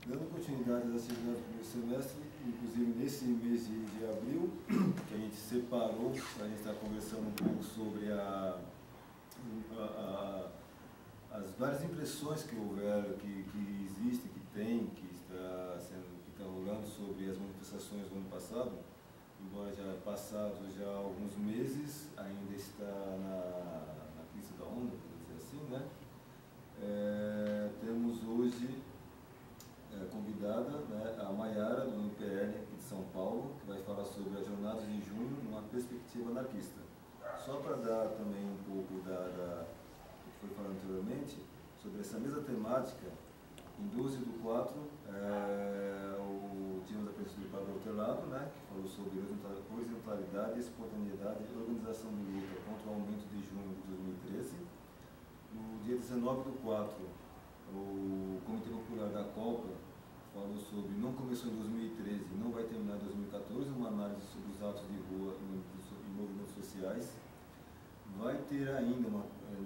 Dando continuidade às atividades do primeiro semestre, inclusive nesse mês de abril, que a gente separou, a gente está conversando um pouco sobre as várias impressões que houveram, que existem, que tem, que está rolando sobre as manifestações do ano passado, embora já passados já alguns meses, ainda está na crista da onda, por dizer assim, né? Temos hoje convidada, né, a Maiara, do UPN aqui de São Paulo, que vai falar sobre as jornadas de junho numa perspectiva anarquista. Só para dar também um pouco do que foi falado anteriormente, sobre essa mesma temática, em 12/4, tínhamos a presença do Padre Hortelado, né, que falou sobre horizontalidade, espontaneidade e organização de luta contra o aumento de junho de 2013. No dia 19/4, o Comitê Popular da Copa falou sobre, não começou em 2013 e não vai terminar em 2014, uma análise sobre os atos de rua e movimentos sociais. Vai ter ainda,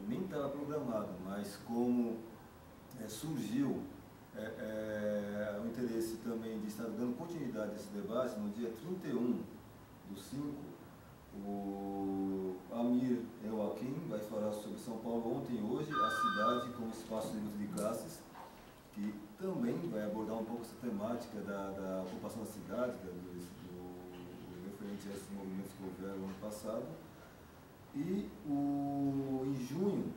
nem estava programado, mas como surgiu o interesse também de estar dando continuidade a esse debate, no dia 31/5, o Amir Elwaquim vai falar sobre São Paulo ontem e hoje, a cidade como espaço de luta de classes, que também vai abordar um pouco essa temática da ocupação da cidade, referente a esses movimentos que houveram no ano passado. E em junho,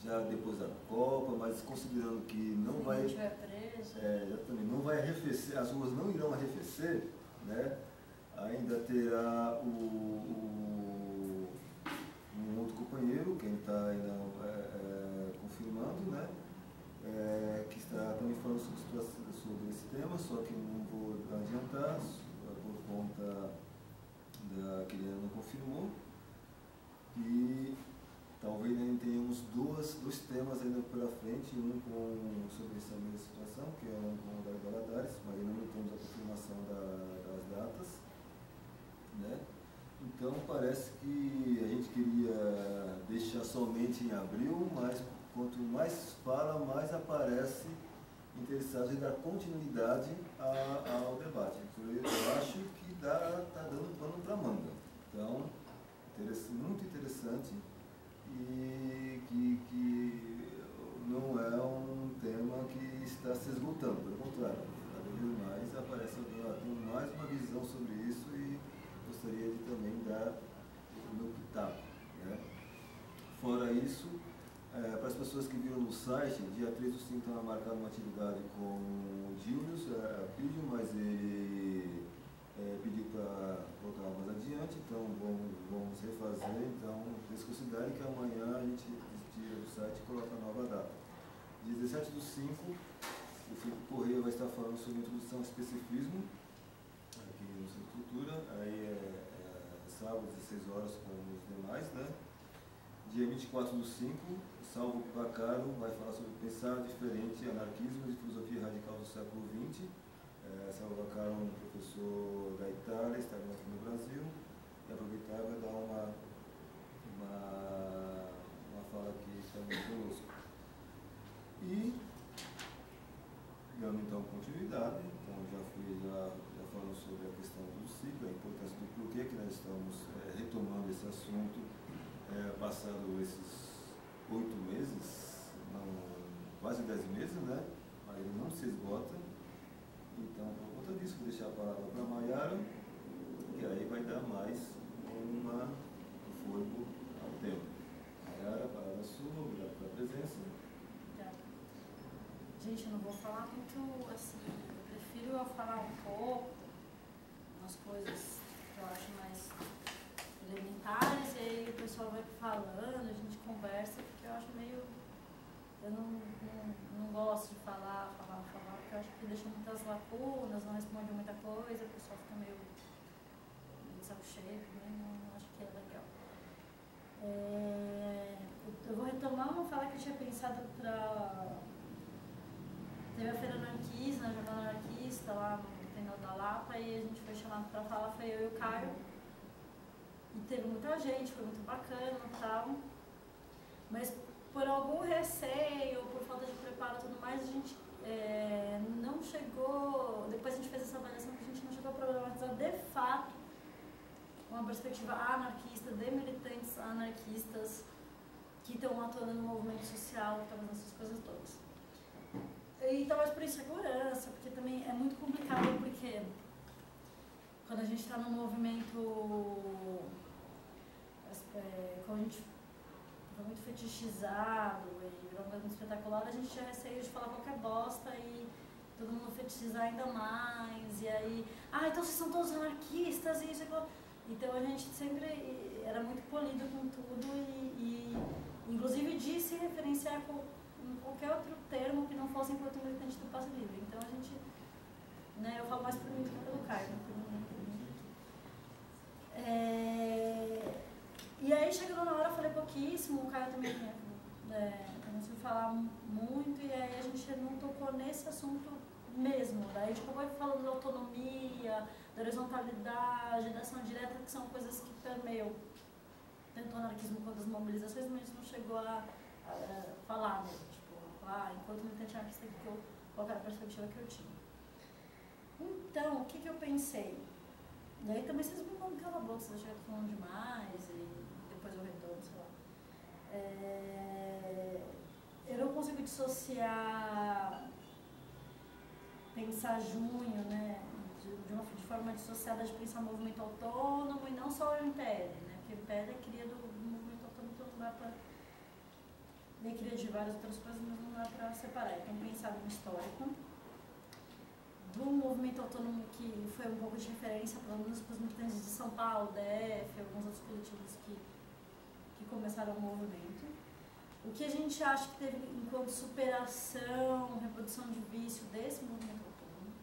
já depois da Copa, mas considerando que não vai... exatamente, não vai arrefecer, as ruas não irão arrefecer, né? Ainda terá um outro companheiro, quem está ainda confirmando, né? Que está também falando sobre esse tema, só que não vou adiantar, por conta que ele ainda não confirmou. E talvez ainda tenhamos dois temas ainda pela frente, sobre essa mesma situação, que é um com o Dario Valadares, mas ainda não temos a confirmação das datas, né? Então parece que a gente queria deixar somente em abril, mas quanto mais fala, mais aparece interessados em dar continuidade ao debate. Eu acho que está dando pano para manga. Então, muito interessante e que não é um tema que está se esgotando, pelo contrário, cada vez mais aparece, tem mais uma visão sobre isso e gostaria de também dar o meu pitaco, né? Fora isso, para as pessoas que viram no site, dia 3/5 estava marcada uma atividade com o Gilnius, Pídio, mas ele pediu para colocar mais adiante, então vamos refazer. Então, vocês considerem que amanhã a gente tira do site e coloca a nova data. Dia 17/5, o Felipe Correia vai estar falando sobre introdução ao especificismo, aqui no Centro de Cultura, aí sábado, 16 horas, com os demais, né? Dia 24/5, Salvo Bacaro vai falar sobre pensar diferente, anarquismo e filosofia radical do século XX. Salvo Bacaro é um professor da Itália, está aqui no Brasil, e aproveitar para dar uma fala aqui também conosco. E, dando então continuidade, então já falando sobre a questão do ciclo, a importância do porquê que nós estamos retomando esse assunto, passado esses 8 meses, quase 10 meses, né? Mas ele não se esgota. Então, por conta disso, vou deixar a palavra para a Maiara, que aí vai dar mais um fôlego ao tempo. Maiara, a palavra é sua, obrigado pela presença. Obrigada. Gente, eu não vou falar muito assim, eu prefiro falar um pouco, umas coisas que eu acho mais elementares, e aí o pessoal vai falando, a gente conversa, porque eu acho meio... Eu não gosto de falar, porque eu acho que deixa muitas lacunas, não responde muita coisa, o pessoal fica meio de saco cheio, né? Não acho que é legal. Eu vou retomar uma fala que eu tinha pensado para... Teve a feira anarquista, na jornada anarquista, lá no Terminal da Lapa, e a gente foi chamado para falar, foi eu e o Caio. E teve muita gente, foi muito bacana e tal. Mas por algum receio, por falta de preparo e tudo mais, a gente não de fato, uma perspectiva anarquista, de militantes anarquistas que estão atuando no movimento social, que estão fazendo essas coisas todas. E talvez por insegurança, porque também é muito complicado, porque quando a gente está num movimento, quando a gente fica muito fetichizado e virou uma coisa muito espetacular, a gente tinha receio de falar qualquer bosta e todo mundo fetichizar ainda mais, e aí, então vocês são todos anarquistas e isso e aquilo. Então a gente sempre era muito polido com tudo e inclusive de se referenciar com qualquer outro termo que não fosse enquanto militante do passe livre. Então a gente, né, eu falo mais por mim do que pelo Caio, e aí chegando na hora eu falei pouquíssimo, o Caio também não sei falar muito, e aí a gente não tocou nesse assunto mesmo. Daí a gente acabou falando da autonomia, da horizontalidade, da ação direta, que são coisas que permeiam tanto o anarquismo quanto as mobilizações, mas a gente não chegou a falar mesmo, tipo, enquanto militante anarquista, qual era a perspectiva que eu tinha. Então, o que eu pensei? E aí também vocês me mandam cala a boca, vocês acham que eu tô falando demais, e depois eu retorno, sei lá. Eu não consigo dissociar, pensar junho, né, de forma dissociada de pensar movimento autônomo e não só o MPL, né, porque o MPL é cria do movimento autônomo, então não dá para, nem cria de várias outras coisas, mas não dá para separar. Então pensar no histórico do movimento autônomo, que foi um pouco de referência, pelo menos para os militantes de São Paulo, DF, alguns outros coletivos que começaram o movimento. O que a gente acha que teve enquanto superação, reprodução de vício desse movimento autônomo.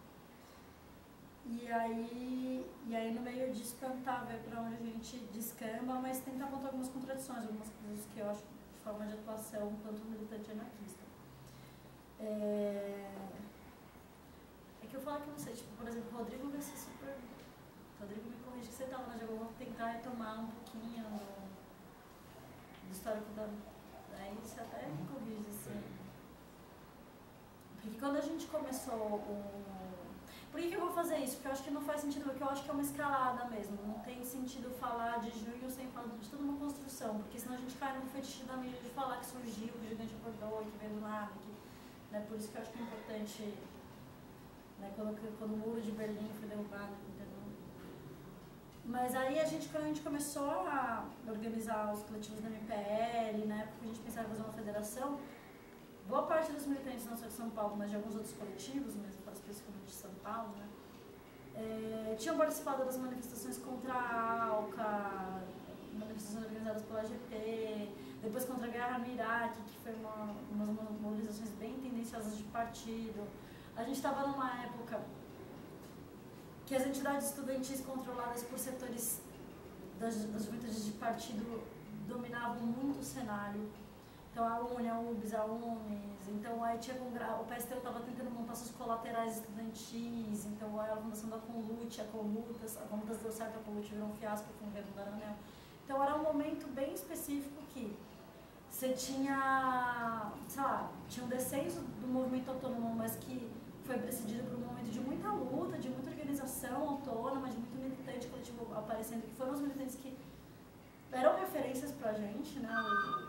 E aí no meio disso tentar ver para onde a gente descamba, mas tentar contar algumas contradições, algumas coisas que eu acho de forma de atuação enquanto militante anarquista. Que eu falo que eu não sei, tipo, por exemplo, o Rodrigo vai ser super... O Rodrigo me corrige que você estava na Jago, eu vou tentar retomar um pouquinho do histórico da... Aí você até me corrige, assim. Porque quando a gente começou Por que eu vou fazer isso? Porque eu acho que não faz sentido, porque eu acho que é uma escalada mesmo. Não tem sentido falar de junho sem falar de toda uma construção, porque senão a gente cai no fetiche da mídia de falar que surgiu, que o gigante acordou, que veio do nada, né? Por isso que eu acho que é importante... Né, quando o muro de Berlim foi derrubado, entendeu? Mas aí quando a gente começou a organizar os coletivos da MPL, né, porque a gente pensava em fazer uma federação, boa parte dos militantes não só de São Paulo, mas de alguns outros coletivos, mesmo especificamente de São Paulo, né, tinham participado das manifestações contra a ALCA, manifestações organizadas pela AGT, depois contra a guerra no Iraque, que foi umas mobilizações bem tendenciosas de partido. A gente estava numa época que as entidades estudantis controladas por setores das juventudes de partido dominavam muito o cenário. Então a UNE, a UBS, a UNES, então aí tinha o PSTU estava tentando montar seus colaterais estudantis, então a fundação da Conlute, a Conlutas deu certo, a Conlute virou um fiasco com o governo da Aranel. Então era um momento bem específico que você tinha, sei lá, tinha um descenso do movimento autônomo, mas que foi precedido por um momento de muita luta, de muita organização autônoma, de muito militante coletivo aparecendo, que foram os militantes que eram referências pra gente, né?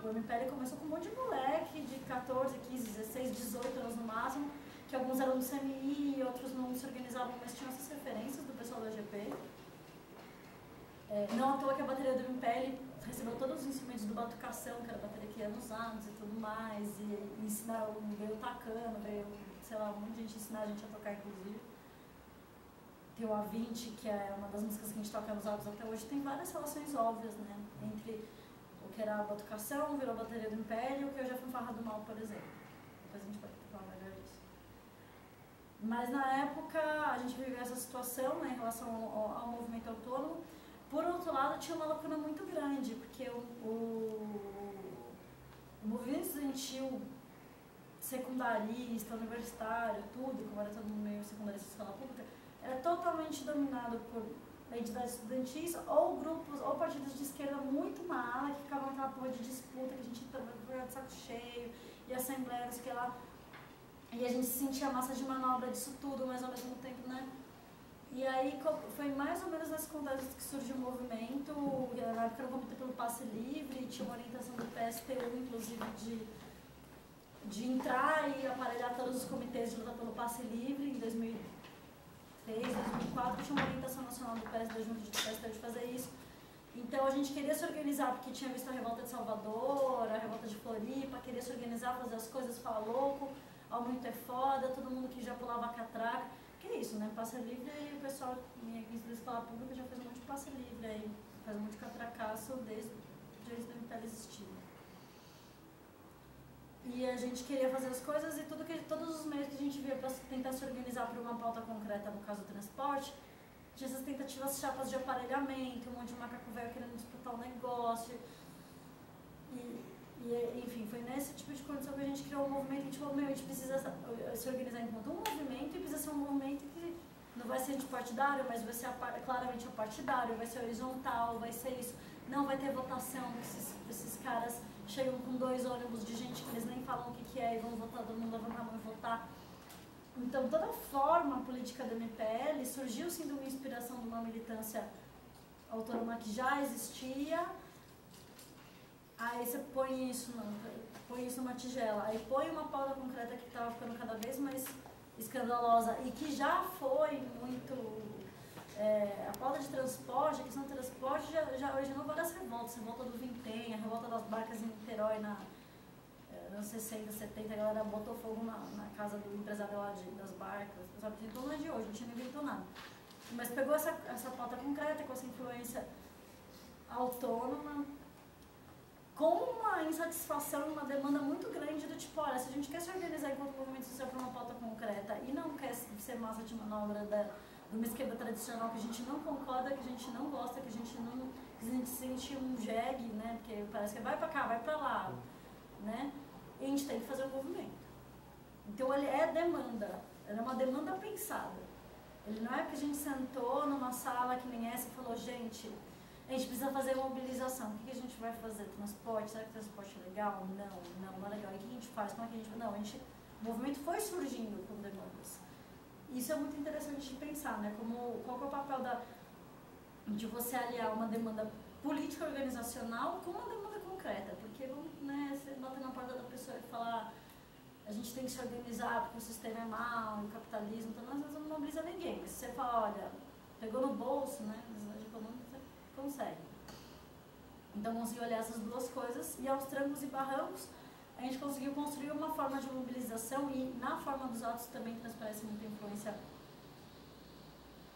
O MPL começou com um monte de moleque de 14, 15, 16, 18 anos no máximo, que alguns eram do CMI, outros não se organizavam, mas tinham essas referências do pessoal da GP. Não à toa que a bateria do MPL recebeu todos os instrumentos do Batucação, que era a bateria que ia nos anos e tudo mais, e ensinaram, veio tacando, veio, sei lá, um monte de gente ensinar a gente a tocar, inclusive. Tem o A20, que é uma das músicas que a gente toca nos álbuns até hoje, tem várias relações óbvias, né, entre o que era a Batucação, virou a bateria do MPL, e o que hoje é a Fanfarra do Mal, por exemplo. Depois a gente pode falar melhor disso. Mas na época a gente viveu essa situação, né, em relação ao movimento autônomo. Por outro lado, tinha uma lacuna muito grande, porque o movimento estudantil secundarista, universitário, tudo, como era todo mundo meio secundarista de escola pública, era totalmente dominado por entidades estudantis ou grupos, ou partidos de esquerda muito mala, que ficavam naquela porra de disputa, que a gente estava de saco cheio, e assembleia, não sei o que lá. E a gente sentia a massa de manobra disso tudo, mas ao mesmo tempo, né, E aí foi mais ou menos nesse contexto que surgiu o movimento, na época era o Comitê pelo Passe Livre, tinha uma orientação do PSTU, inclusive, de entrar e aparelhar todos os comitês de luta pelo Passe Livre. Em 2003, 2004, tinha uma orientação nacional do PSD, junto do PSTU, de fazer isso. Então a gente queria se organizar, porque tinha visto a revolta de Salvador, a revolta de Floripa, queria se organizar, fazer as coisas, falar louco, aumento é foda, todo mundo que já pulava a catraca. Que é isso, né? Passe livre, e o pessoal da escola pública já fez um monte de passe livre aí, faz um monte de catracaço desde o MPL existir. E a gente queria fazer as coisas e todos os meios que a gente via para tentar se organizar por uma pauta concreta, no caso do transporte, tinha essas tentativas chapas de aparelhamento, um monte de macaco velho querendo disputar o negócio. Enfim, foi nesse tipo de condição que a gente criou um movimento. A gente falou, a gente precisa se organizar enquanto um movimento e precisa ser um movimento que não vai ser antipartidário, mas vai ser claramente apartidário, vai ser horizontal, vai ser isso. Não vai ter votação, esses caras chegam com 2 ônibus de gente que eles nem falam o que é e vão votar, todo mundo levantar a mão e votar. Então, toda a forma política do MPL surgiu sim de uma inspiração de uma militância autônoma que já existia. Aí você põe isso numa tigela, aí põe uma pauta concreta que estava ficando cada vez mais escandalosa e que já foi muito... a pauta de transporte, a questão do transporte já originou várias revoltas. A revolta do Vintém, a revolta das barcas em Niterói nos 60, 70, a galera botou fogo na casa do empresário lá das barcas. Sabe, então não é de hoje, não tinha nem inventou nada. Mas pegou essa pauta concreta com essa influência autônoma, com uma insatisfação, uma demanda muito grande do tipo, olha, se a gente quer se organizar enquanto movimento social para uma pauta concreta e não quer ser massa de manobra de uma esquerda tradicional que a gente não concorda, que a gente não gosta, que a gente sente um jegue, né, porque parece que vai para cá, vai para lá, né, e a gente tem que fazer um movimento. Então ele é demanda, ele é uma demanda pensada. Ele não é porque a gente sentou numa sala que nem essa e falou, gente, a gente precisa fazer mobilização. O que a gente vai fazer? Transporte? Será que transporte é legal? Não é legal. E o que a gente faz? Como é que a gente... Não, o movimento foi surgindo com demandas. Isso é muito interessante de pensar, né? Qual que é o papel de você aliar uma demanda política organizacional com uma demanda concreta? Porque, né, você bate na porta da pessoa e fala, a gente tem que se organizar porque o sistema é mau, o capitalismo, então às vezes não mobiliza ninguém. Mas se você fala, olha, pegou no bolso, né? Necessidade econômica, você consegue. Então conseguiu olhar essas duas coisas e aos trancos e barrancos a gente conseguiu construir uma forma de mobilização e na forma dos atos também transparece muita influência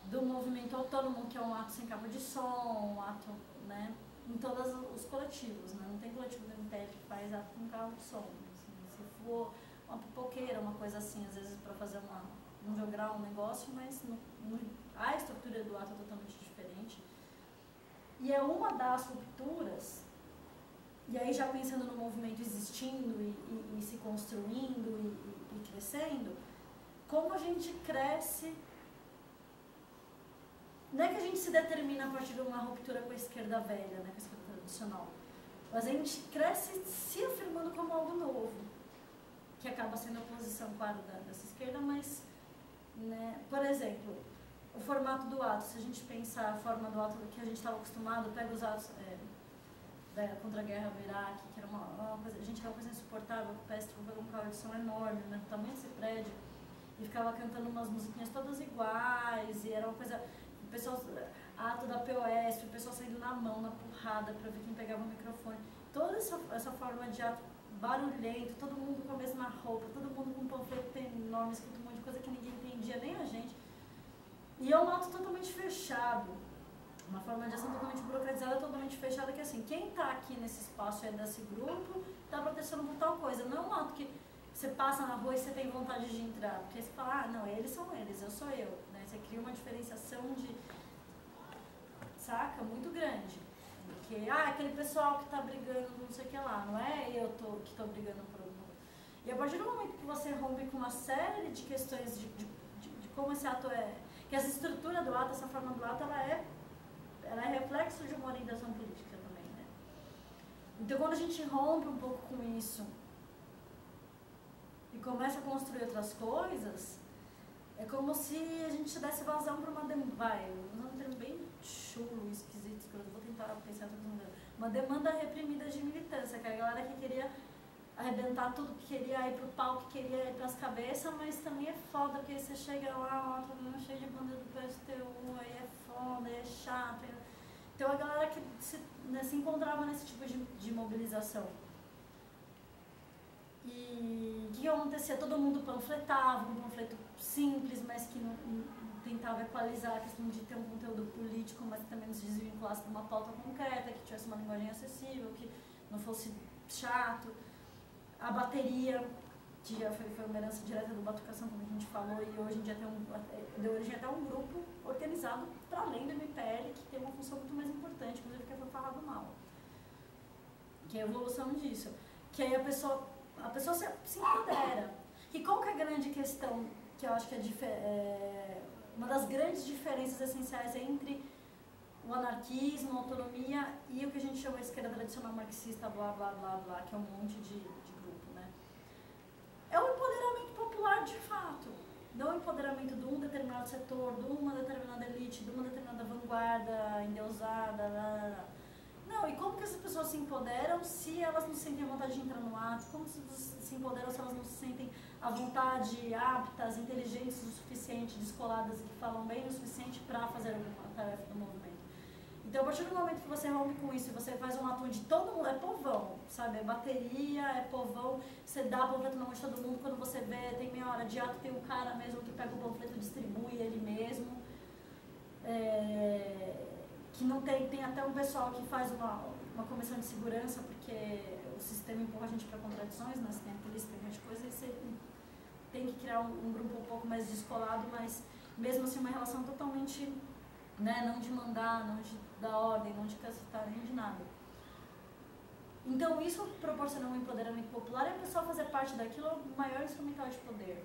do movimento autônomo, que é um ato sem capa de som, um ato, né, em todos os coletivos, né? Não tem coletivo do MPL que faz ato com carro de som. Assim, se for uma pipoqueira, uma coisa assim, às vezes para fazer um jogral, um negócio, mas a estrutura do ato é totalmente diferente. E é uma das rupturas, e aí já pensando no movimento existindo e se construindo e crescendo, como a gente cresce, não é que a gente se determina a partir de uma ruptura com a esquerda velha, né, com a esquerda tradicional, mas a gente cresce se afirmando como algo novo, que acaba sendo a posição, claro, dessa esquerda, mas, né, por exemplo, o formato do ato, se a gente pensar a forma do ato que a gente estava acostumado, pega os atos contra a guerra do Iraque, que era uma coisa, a gente era uma coisa insuportável, o PSTU pegou um carro de som enorme, né, do tamanho desse prédio, e ficava cantando umas musiquinhas todas iguais, e era uma coisa, o pessoal, ato da POS, o pessoal saindo na mão, na porrada, para ver quem pegava o microfone, toda essa forma de ato barulhento, todo mundo com a mesma roupa, todo mundo com um panfleto enorme, escrito um monte de coisa que ninguém entendia, nem a gente. E é um ato totalmente fechado, uma forma de ação totalmente burocratizada, totalmente fechada, que assim, quem está aqui nesse espaço aí desse grupo está protestando por tal coisa. Não é um ato que você passa na rua e você tem vontade de entrar, porque você fala, não, eles são eles, eu sou eu. Né? Você cria uma diferenciação de, saca, muito grande. Porque, aquele pessoal que está brigando não sei o que lá, não é eu que estou brigando por alguma coisa. E a partir do momento que você rompe com uma série de questões de como esse ato é, que essa estrutura do ato, essa forma do ato, ela é reflexo de uma orientação política também, né? Então, quando a gente rompe um pouco com isso e começa a construir outras coisas, É como se a gente desse vazão para uma demanda, um termo bem chulo, esquisito, que eu vou tentar pensar tudo no uma demanda reprimida de militância, que é a galera que queria arrebentar tudo, que queria ir pro pau, que queria ir pras cabeças, mas também é foda, porque você chega lá, ó, todo mundo cheio de bandeira do PSTU, aí é foda, aí é chato. Então a galera que se encontrava nesse tipo de mobilização. E o que acontecia? Todo mundo panfletava, um panfleto simples, mas que não tentava equalizar a questão de ter um conteúdo político, mas que também não se desvinculasse de uma pauta concreta, que tivesse uma linguagem acessível, que não fosse chato. A bateria, que já foi uma herança direta do Batucação, como a gente falou, e hoje em dia deu origem até um grupo organizado para além do MPL, que tem uma função muito mais importante, inclusive que foi falado mal. Que é a evolução disso. Que aí a pessoa se empodera. E qual que é a grande questão, que eu acho que é uma das grandes diferenças essenciais entre o anarquismo, a autonomia e o que a gente chama de esquerda tradicional marxista, blá, blá, blá, blá, que é um monte de grupo, né? É o empoderamento popular de fato. Não o empoderamento de um determinado setor, de uma determinada elite, de uma determinada vanguarda endeusada, blá, blá, blá. Não, e como que essas pessoas se empoderam se elas não sentem a vontade de entrar no ato? Como se empoderam se elas não se sentem à vontade, aptas, inteligentes o suficiente, descoladas e que falam bem o suficiente para fazer alguma tarefa do movimento? Então, a partir do momento que você rompe com isso e você faz um ato onde todo mundo é povão, sabe? É bateria, é povão, você dá panfleto na mão de todo mundo, quando você vê, tem meia hora de ato, tem um cara mesmo que pega o panfleto e distribui ele mesmo. Que não tem até um pessoal que faz uma comissão de segurança, porque o sistema empurra a gente para contradições, né? Você tem a polícia, tem um monte de coisa, e você tem que criar um grupo um pouco mais descolado, mas mesmo assim uma relação totalmente, né, não de mandar, não de dar ordem, não de cacetar, nem de nada. Então isso proporciona um empoderamento popular e a pessoa fazer parte daquilo é o maior instrumental de poder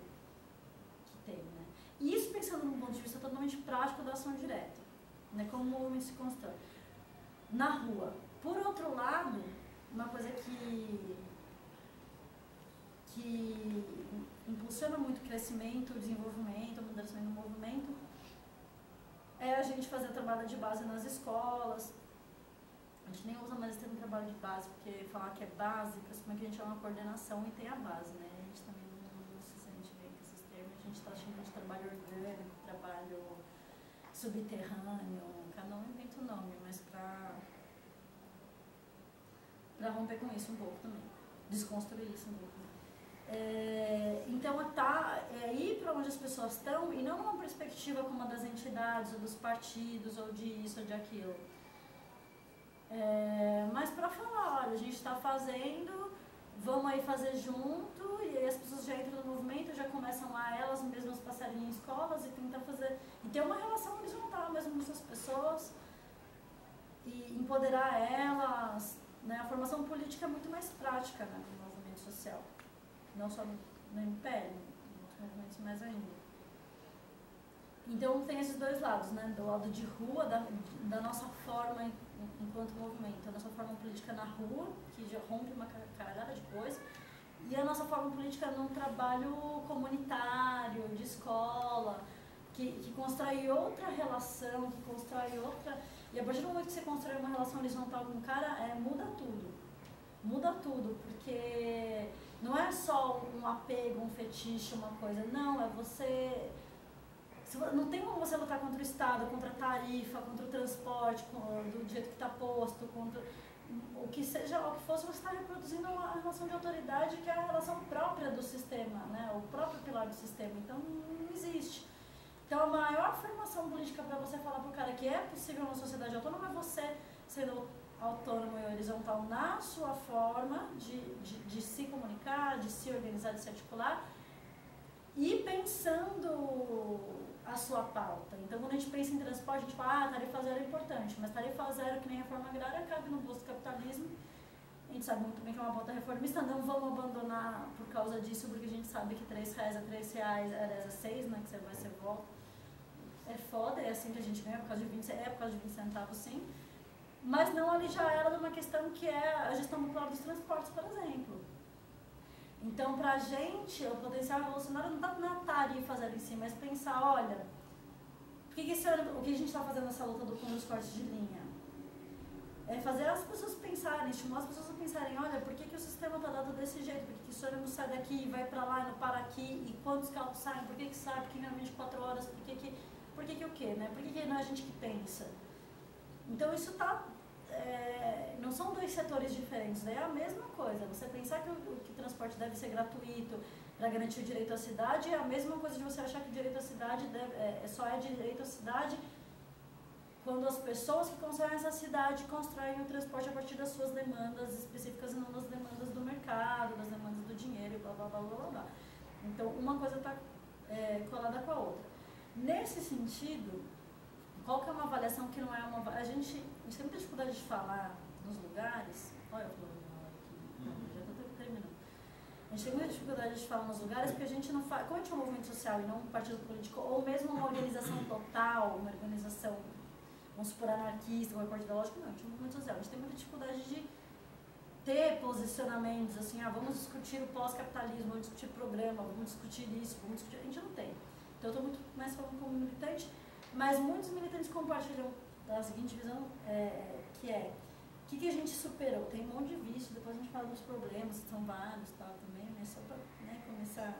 que tem, né? E isso pensando num ponto de vista totalmente prático da ação direta. Né, como o movimento se constrói na rua. Por outro lado, uma coisa que impulsiona muito o crescimento, o desenvolvimento, a moderação do movimento é a gente fazer trabalho de base nas escolas. A gente nem usa mais esse termo trabalho de base, porque falar que é base, pressume que a gente é uma coordenação e tem a base, né? A gente também não se sente bem com esses termos, a gente está chamando de trabalho orgânico, trabalho subterrâneo, cada um inventa o nome, mas para romper com isso um pouco também, desconstruir isso um pouco. Então é ir para onde as pessoas estão e não uma perspectiva como a das entidades ou dos partidos ou de isso ou de aquilo. Mas para falar, olha, a gente está fazendo, vamos aí fazer junto, e aí as pessoas já entram no movimento, já começam lá elas mesmas passarem em escolas e tentar fazer, e ter uma relação horizontal mesmo com essas pessoas, e empoderar elas, né? A formação política é muito mais prática, né, no movimento social, não só no MPL, nos movimentos mais ainda. Então tem esses dois lados, né, do lado de rua, da nossa forma enquanto movimento, a nossa forma política na rua, que já rompe uma caralhada de coisa, e a nossa forma política num trabalho comunitário, de escola, que constrói outra relação, que constrói outra... E a partir do momento que você constrói uma relação horizontal com o cara, muda tudo. Muda tudo, porque não é só um apego, um fetiche, uma coisa. Não, é você... Não tem como você lutar contra o Estado, contra a tarifa, contra o transporte, do jeito que está posto, contra o que seja, o que fosse, você está reproduzindo uma relação de autoridade que é a relação própria do sistema, né? O próprio pilar do sistema. Então, não existe. Então, a maior formação política para você falar para o cara que é possível uma sociedade autônoma é você sendo autônomo e horizontal na sua forma de se comunicar, de se organizar, de se articular e pensando a sua pauta. Então, quando a gente pensa em transporte, a gente fala, tarifa zero é importante, mas tarifa zero, que nem a reforma agrária, cabe no bolso do capitalismo. A gente sabe muito bem que é uma pauta reformista, não vamos abandonar por causa disso, porque a gente sabe que R$3 a R$3, era 6, né, que você vai, você volta. É foda, é assim que a gente ganha, por causa de 20 centavos, sim. Mas não alijar ela de uma questão que é a gestão popular dos transportes, por exemplo. Então, para a gente, o potencial revolucionário não está na tarifas ali em si, mas pensar, olha, o que a gente está fazendo nessa luta com os cortes de linha? É fazer as pessoas pensarem, estimular as pessoas a pensarem, olha, por que o sistema está dado desse jeito? Por que o ônibus sai daqui e vai para lá e não para aqui? E quantos carros saem? Por que sai? Por que não é 24 horas? Por que o quê, né? Por que não é a gente que pensa? Então, isso está... não são dois setores diferentes, é a mesma coisa. Você pensar que o transporte deve ser gratuito para garantir o direito à cidade é a mesma coisa de você achar que o direito à cidade só é direito à cidade quando as pessoas que constroem essa cidade constroem o transporte a partir das suas demandas específicas e não das demandas do mercado, das demandas do dinheiro e blá blá blá blá blá. Então, uma coisa está colada com a outra. Nesse sentido, qual que é uma avaliação que não é uma... A gente tem muita dificuldade de falar nos lugares... Olha, eu falando aqui, já estou terminando. A gente tem muita dificuldade de falar nos lugares porque a gente não faz... Como a gente é um movimento social e não um partido político, ou mesmo uma organização total, uma organização, vamos supor, anarquista, ou ideológico, não, a gente é um movimento social. A gente tem muita dificuldade de ter posicionamentos, assim, vamos discutir o pós-capitalismo, vamos discutir programa, vamos discutir isso, vamos discutir... A gente não tem. Então, eu estou muito mais falando como militante, mas muitos militantes compartilham da seguinte visão, que é, o que a gente superou? Tem um monte de vício, depois a gente fala dos problemas, são vários, tal, também, né, só para começar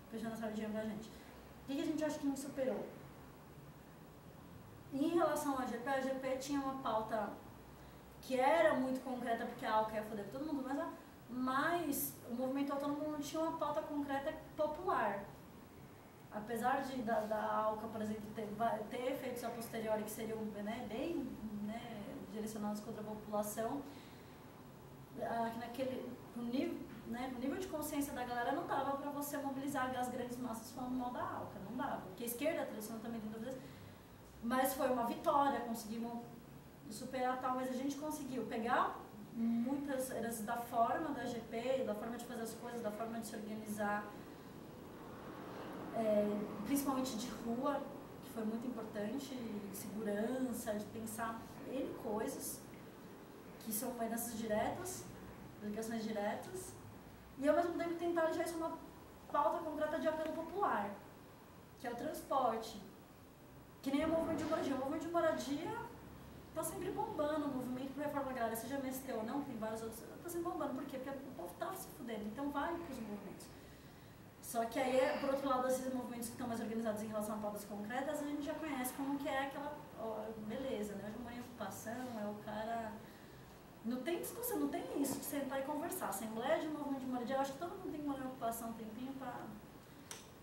fechando a sardinha pra gente. O que a gente acha que a gente superou? Em relação à GP, a GP tinha uma pauta que era muito concreta, porque a ALCA ia foder todo mundo, mas o movimento autônomo não tinha uma pauta concreta popular. Apesar da ALCA, por exemplo, ter efeitos a posteriori que seriam bem direcionados contra a população, o nível de consciência da galera não dava para você mobilizar as grandes massas falando mal da ALCA, não dava. Porque a esquerda tradicional também tem dúvidas, mas foi uma vitória, conseguimos superar tal, mas a gente conseguiu pegar muitas eras da forma da GP, da forma de fazer as coisas, da forma de se organizar, principalmente de rua, que foi muito importante, de segurança, de pensar N coisas, que são heranças diretas, ligações diretas, e ao mesmo tempo tentar deixar isso uma pauta concreta de apelo popular, que é o transporte. Que nem o movimento de moradia. O movimento de moradia está sempre bombando, o movimento por reforma agrária, seja MST ou não, tem vários outros, está sempre bombando. Por quê? Porque o povo está se fudendo, então vai para os movimentos. Só que aí, por outro lado, esses movimentos que estão mais organizados em relação a pautas concretas, a gente já conhece como que é aquela beleza, né? A hegemonia e ocupação, é o cara... Não tem discussão, não tem isso de sentar e conversar. Assembleia de movimento de moradia, eu acho que todo mundo tem que morar em ocupação um tempinho para...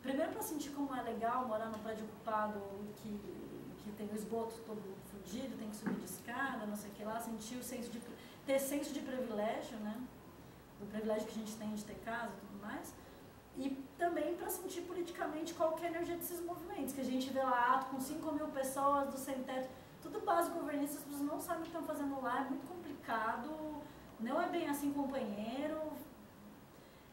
Primeiro para sentir como é legal morar num prédio ocupado, que tem o esgoto todo fodido, tem que subir de escada, não sei o que lá, sentir o senso de... ter senso de privilégio, né? Do privilégio que a gente tem de ter casa e tudo mais. E também para sentir politicamente qual que é a energia desses movimentos, que a gente vê lá ato com 5.000 pessoas, do sem-teto, tudo base governista, as pessoas não sabem o que estão fazendo lá, é muito complicado, não é bem assim companheiro.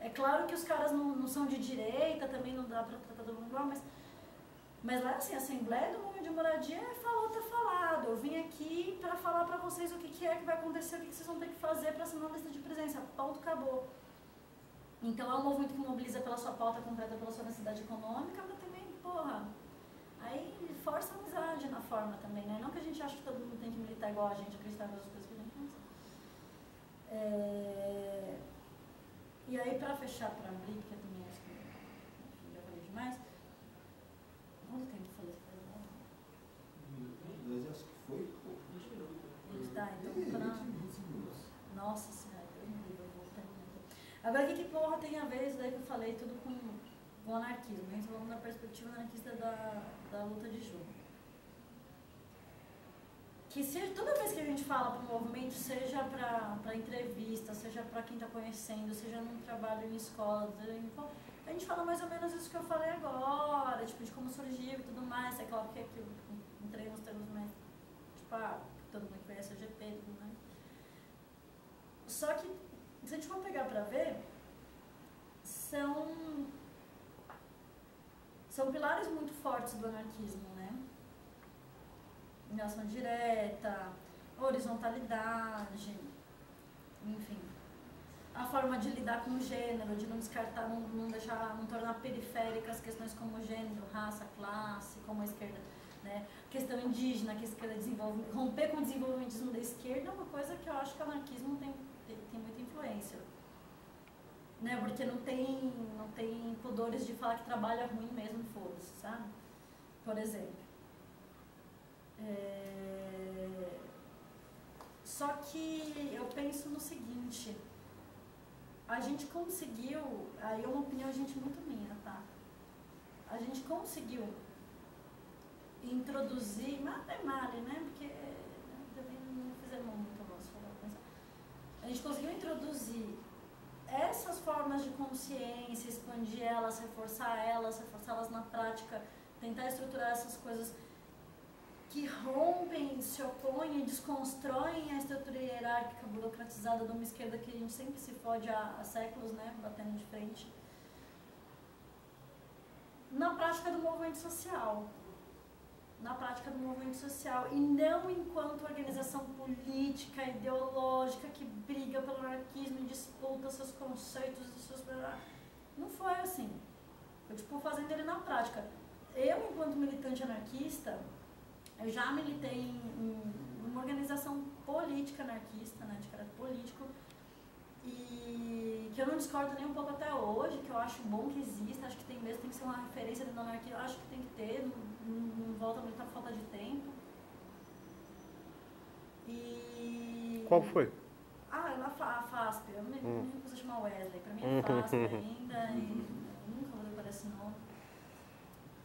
É claro que os caras não são de direita, também não dá para tratar todo mundo igual, mas lá assim, a Assembleia do Movimento de Moradia falou, tá falado. Eu vim aqui para falar para vocês o que é que vai acontecer, o que vocês vão ter que fazer para assinar a lista de presença. Ponto, acabou. Então é um movimento que mobiliza pela sua pauta concreta, pela sua necessidade econômica, mas também, porra, aí força a amizade na forma também, né? Não que a gente ache que todo mundo tem que militar igual a gente, acreditar nas coisas que a gente não sabe. E aí, para fechar, para abrir, porque eu também acho que já falei demais, quanto tempo eu falei? Mas acho que foi pouco. Tá, então para... Nossa Senhora, Deus me livre, eu vou terminar. Agora, o que porra tem a ver isso daí que eu falei, tudo com o anarquismo? A gente falando da perspectiva anarquista da luta de junho. Que toda vez que a gente fala para um movimento, seja para entrevista, seja para quem está conhecendo, seja num trabalho em escola, a gente fala mais ou menos isso que eu falei agora, tipo, de como surgiu e tudo mais, é claro que aqui eu entrei nos termos mais, tipo, todo mundo conhece a GP e tudo mais. Só que, se a gente for pegar para ver, são pilares muito fortes do anarquismo, né? Ação direta, horizontalidade, enfim. a forma de lidar com o gênero, de não descartar, não tornar periféricas questões como gênero, raça, classe, como a esquerda, né? Questão indígena, que a esquerda desenvolve, romper com o desenvolvimentismo da esquerda é uma coisa que eu acho que o anarquismo tem muita influência, né? Porque não tem pudores de falar que trabalho é ruim mesmo, foda-se, sabe? Por exemplo. Só que eu penso no seguinte, a gente conseguiu, aí é uma opinião gente muito minha, tá? A gente conseguiu introduzir, mas é male, né? Porque também não fizemos muito nosso falar. A gente conseguiu introduzir essas formas de consciência, expandir elas, reforçá-las na prática, tentar estruturar essas coisas que rompem, se opõem e desconstroem a estrutura hierárquica burocratizada de uma esquerda que a gente sempre se fode há séculos, né, batendo de frente, na prática do movimento social. E não enquanto organização política, ideológica, que briga pelo anarquismo e disputa seus conceitos e seus... Não foi assim. Foi tipo fazendo ele na prática. Eu, enquanto militante anarquista, eu já militei em uma organização política anarquista, né, de caráter político, e que eu não discordo nem um pouco até hoje, que eu acho bom que exista, acho que tem que ser uma referência dentro da anarquia, eu acho que tem que ter, não volta a militar por falta de tempo. E... Qual foi? A FASP, eu nem consigo chamar Wesley, pra mim é FASP ainda, e nunca vou decorar esse nome.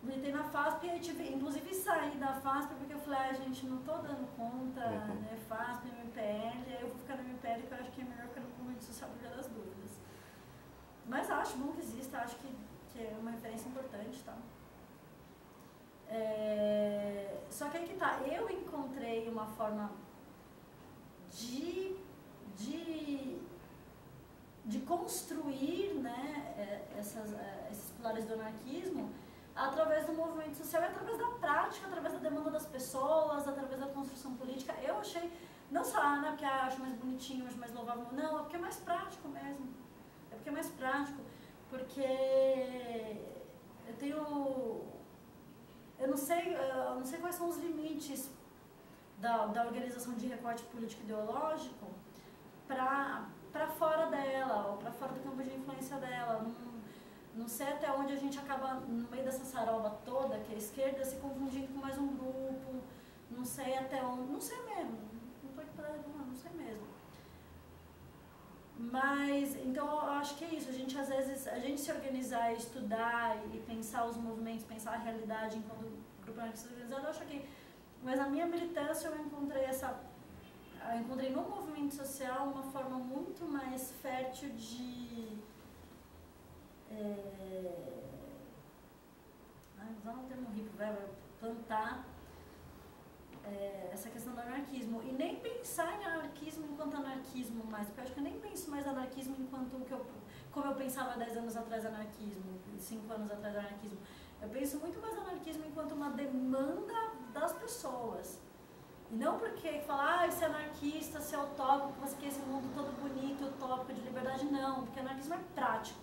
Militei na FASP e aí tive, inclusive saí da FASP porque eu falei, gente, não tô dando conta, né, FASP, MPL, aí eu vou ficar no MPL que eu acho que é melhor ficar no movimento social por via das dúvidas. Mas acho bom que exista, acho que é uma referência importante, tá? Só que aí que tá, eu encontrei uma forma de construir, né, esses pilares do anarquismo através do movimento social e através da prática, através da demanda das pessoas, através da construção política. Eu achei, não só, né, porque eu acho mais bonitinho, acho mais louvável, não, é porque é mais prático mesmo. É porque é mais prático, porque eu tenho... Eu não sei quais são os limites da organização de recorte político ideológico para fora dela, ou para fora do campo de influência dela. Não sei até onde a gente acaba, no meio dessa saroba toda, que é a esquerda, se confundindo com mais um grupo. Não sei até onde, não sei mesmo. Não sei mesmo. Mas, então, eu acho que é isso. Às vezes, a gente se organizar, estudar e pensar os movimentos, pensar a realidade enquanto grupo anarquista organizado, eu acho que... Mas na minha militância eu encontrei no movimento social uma forma muito mais fértil de... usando um termo hippie, plantar essa questão do anarquismo. E nem pensar em anarquismo enquanto anarquismo mais, porque eu acho que eu nem penso mais anarquismo enquanto como eu pensava há 10 anos atrás anarquismo, 5 anos atrás anarquismo. Eu penso muito mais anarquismo enquanto uma demanda das pessoas. E não porque falar, ser anarquista, ser utópico, você quer esse mundo todo bonito, utópico, de liberdade, não, porque anarquismo é prático.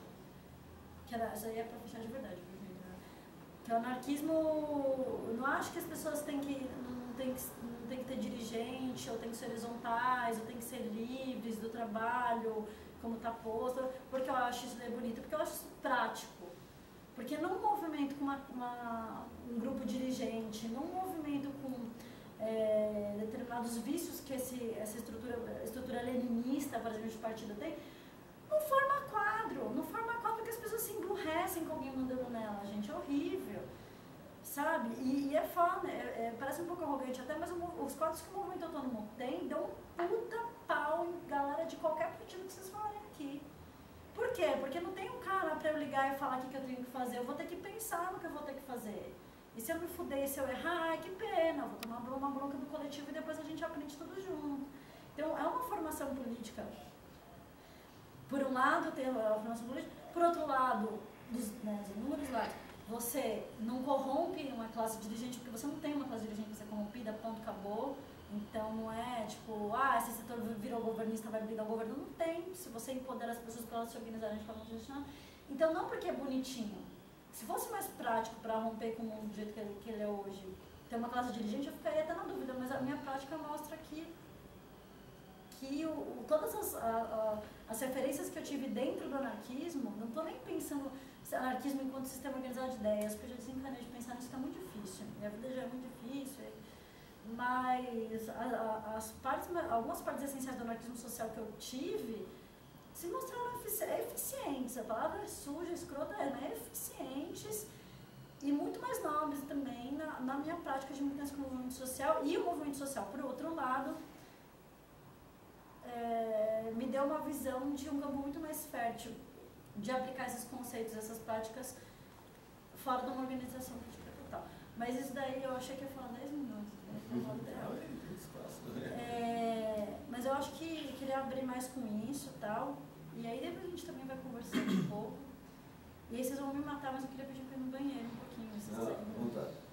Isso aí é pra fechar de verdade, que o anarquismo, eu não acho que as pessoas não tem que ter dirigente, ou tem que ser horizontais, ou tem que ser livres do trabalho, como está posto, porque eu acho isso bonito, porque eu acho isso prático. Porque num movimento com um grupo dirigente, num movimento com determinados vícios que essa estrutura leninista, por exemplo, de partido tem, não forma quadro porque as pessoas se emburrecem com alguém mandando nela, gente, é horrível, sabe? E é foda, parece um pouco arrogante até, mas os quadros que o movimento autônomo tem dão um puta pau em galera de qualquer partido que vocês falarem aqui. Por quê? Porque não tem um cara pra eu ligar e falar o que eu tenho que fazer, eu vou ter que pensar no que eu vou ter que fazer. E se eu me fuder e se eu errar, ai que pena, eu vou tomar uma bronca do coletivo e depois a gente aprende tudo junto. Então é uma formação política. Por um lado, tem a formação política, por outro lado, dos inúmeros lados, você não corrompe uma classe dirigente, porque você não tem uma classe dirigente que ser corrompida, ponto, acabou. Então não é tipo, esse setor virou governista, vai blindar o governo. Não tem. Se você empodera as pessoas para elas se organizarem de forma tradicional. Então não porque é bonitinho. Se fosse mais prático para romper com o mundo do jeito que ele é hoje, ter uma classe dirigente, eu ficaria até na dúvida, mas a minha prática mostra que todas as referências que eu tive dentro do anarquismo, não estou nem pensando anarquismo enquanto sistema organizado de ideias, porque eu já desencanei de pensar nisso, que é muito difícil. Minha vida já é muito difícil. Mas algumas partes essenciais do anarquismo social que eu tive se mostraram eficientes. A palavra é suja, escrota, mas eficientes e muito mais nobres também na minha prática de militância com o movimento social. E o movimento social, por outro lado, me deu uma visão de um campo muito mais fértil de aplicar esses conceitos, essas práticas fora de uma organização política total. Mas isso daí eu achei que ia falar 10 minutos. Mas eu acho que queria abrir mais com isso e tal. E aí depois a gente também vai conversando um pouco. E aí vocês vão me matar, mas eu queria pedir para ir no banheiro um pouquinho. Vontade.